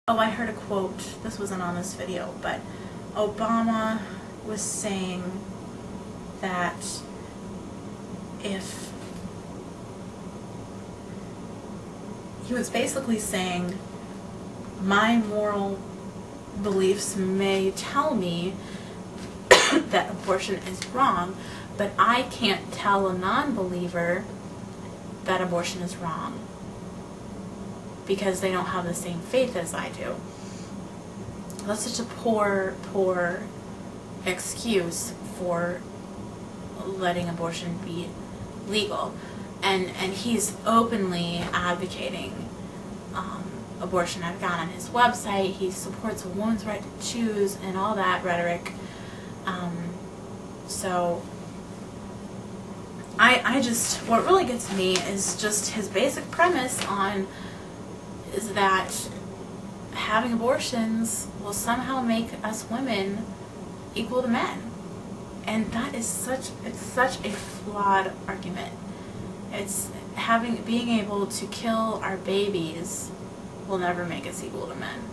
Oh, I heard a quote. This wasn't on this video, but Obama was saying that if he was basically saying my moral beliefs may tell me that abortion is wrong, but I can't tell a non-believer that abortion is wrong because they don't have the same faith as I do. That's such a poor excuse for letting abortion be legal. And he's openly advocating abortion. I've gone on his website. He supports a woman's right to choose and all that rhetoric. So I just, what really gets me is just his basic premise is that having abortions will somehow make us women equal to men. And that is such a flawed argument. It's being able to kill our babies will never make us equal to men.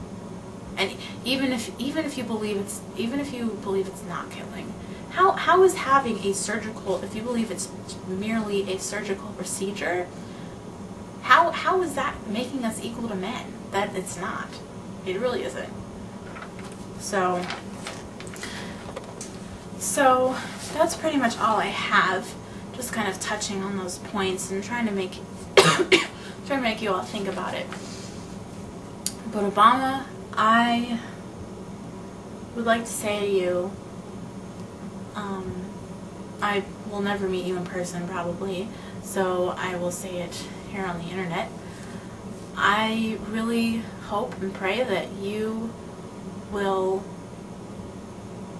And even if you believe it's not killing, how is having a surgical, if you believe it's merely a surgical procedure, how is that making us equal to men? That it's not. It really isn't. So that's pretty much all I have. Just kind of touching on those points and trying to make you all think about it. But Obama, I would like to say to you, I will never meet you in person probably, so I will say it here on the internet. I really hope and pray that you will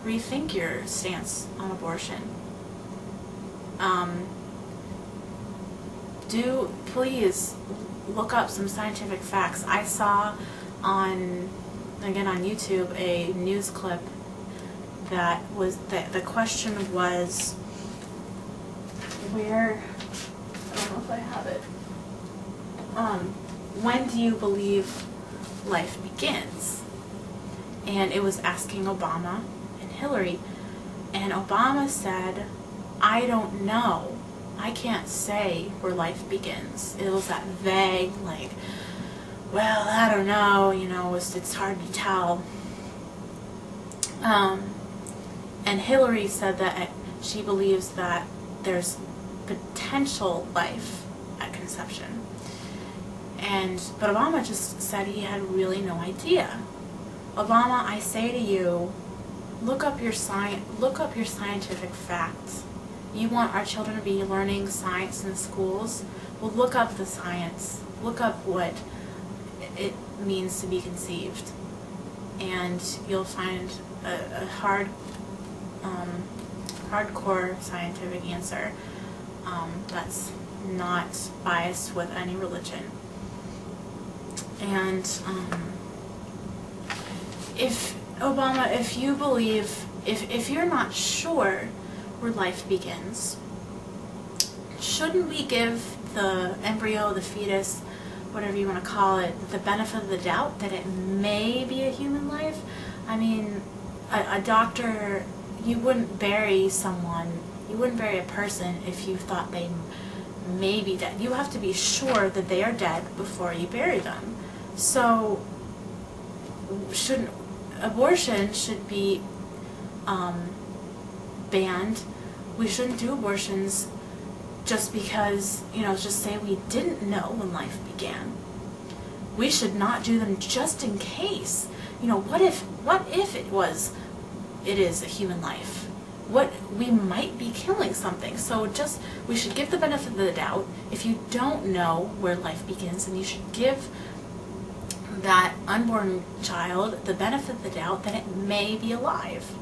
rethink your stance on abortion. Please look up some scientific facts. I saw on YouTube a news clip that was the question was where, I don't know if I have it, when do you believe life begins? And it was asking Obama and Hillary, and Obama said, I don't know. I can't say where life begins. It was that vague, like, well, I don't know, it's hard to tell. And Hillary said that she believes that there's potential life at conception. But Obama just said he had really no idea. Obama, I say to you, look up your scientific facts. You want our children to be learning science in schools? Well, look up the science. Look up what it means to be conceived, and you'll find a hardcore scientific answer that's not biased with any religion. And if you believe, if you're not sure where life begins, shouldn't we give the embryo, the fetus, whatever you want to call it, the benefit of the doubt that it may be a human life? I mean, a doctor, you wouldn't bury someone, you wouldn't bury a person if you thought they may be dead. You have to be sure that they are dead before you bury them. So abortion should be banned. We shouldn't do abortions just because, just say we didn't know when life began. We should not do them just in case. What if it is a human life? We might be killing something. So we should give the benefit of the doubt. If you don't know where life begins, then you should give that unborn child the benefit of the doubt that it may be alive.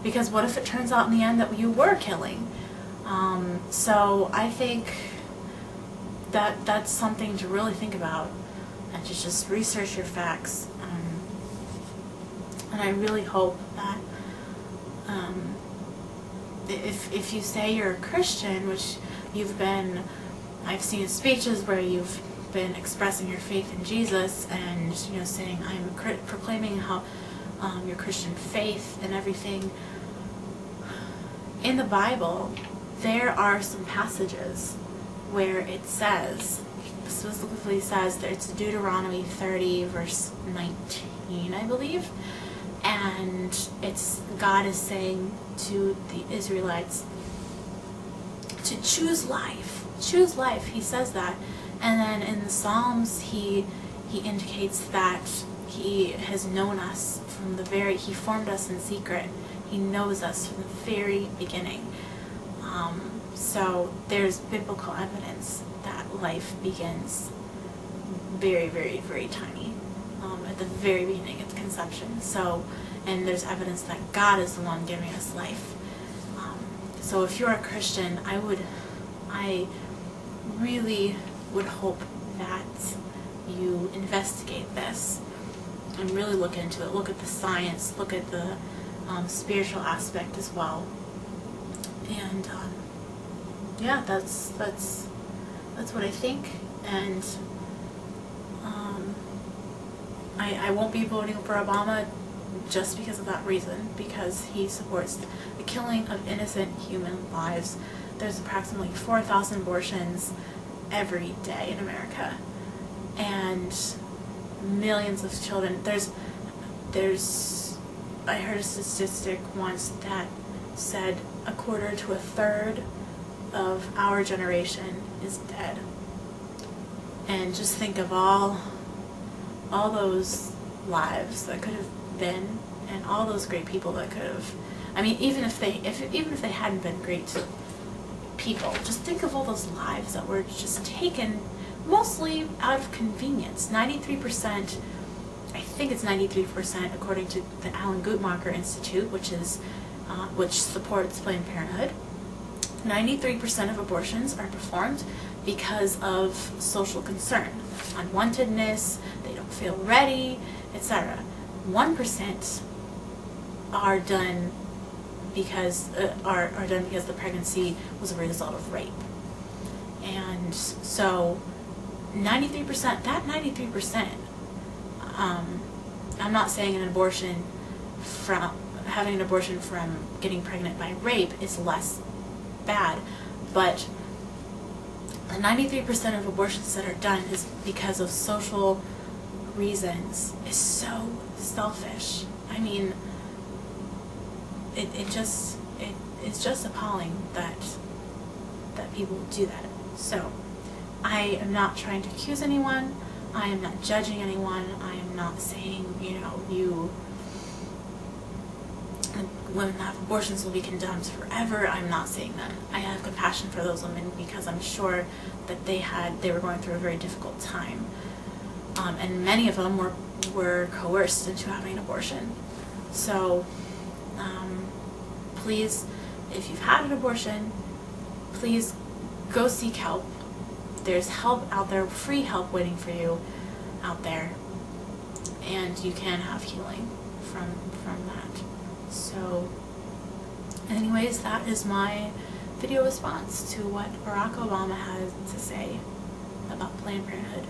Because what if it turns out in the end that you were killing? So I think that's something to really think about, and to just research your facts. And I really hope that if you say you're a Christian, which I've seen speeches where you've in expressing your faith in Jesus and, you know, saying, I'm proclaiming how your Christian faith and everything. In the Bible, there are some passages where it says, specifically says that it's Deuteronomy 30 verse 19, I believe, and it's God is saying to the Israelites to choose life. Choose life, he says that. And then in the Psalms he indicates that he has known us from the he formed us in secret. He knows us from the very beginning. So there's biblical evidence that life begins very, very, very tiny, at the very beginning of conception. So, and there's evidence that God is the one giving us life. So if you're a Christian, I really would hope that you investigate this and really look into it. Look at the science, look at the spiritual aspect as well. And yeah, that's what I think. And I won't be voting for Obama just because of that reason, because he supports the killing of innocent human lives. There's approximately 4,000 abortions every day in America, and millions of children. I heard a statistic once that said a quarter to a third of our generation is dead. And just think of all those lives that could have been, and all those great people that could have. I mean, even if they hadn't been great people, just think of all those lives that were just taken mostly out of convenience. 93%, I think it's 93%, according to the Alan Guttmacher Institute, which supports Planned Parenthood. 93% of abortions are performed because of social concern, unwantedness, they don't feel ready, etc. 1% are done because the pregnancy was a result of rape. And so 93%, that 93%, I'm not saying having an abortion from getting pregnant by rape is less bad, but the 93% of abortions that are done is because of social reasons is so selfish. I mean, it's just appalling that people do that. So I am not trying to accuse anyone. I am not judging anyone. I am not saying, you know, women that have abortions will be condemned forever. I'm not saying that. I have compassion for those women because I'm sure that they were going through a very difficult time, and many of them were coerced into having an abortion. So please, if you've had an abortion, please go seek help. There's help out there, free help waiting for you out there, and you can have healing from that. So anyways, that is my video response to what Barack Obama has to say about Planned Parenthood.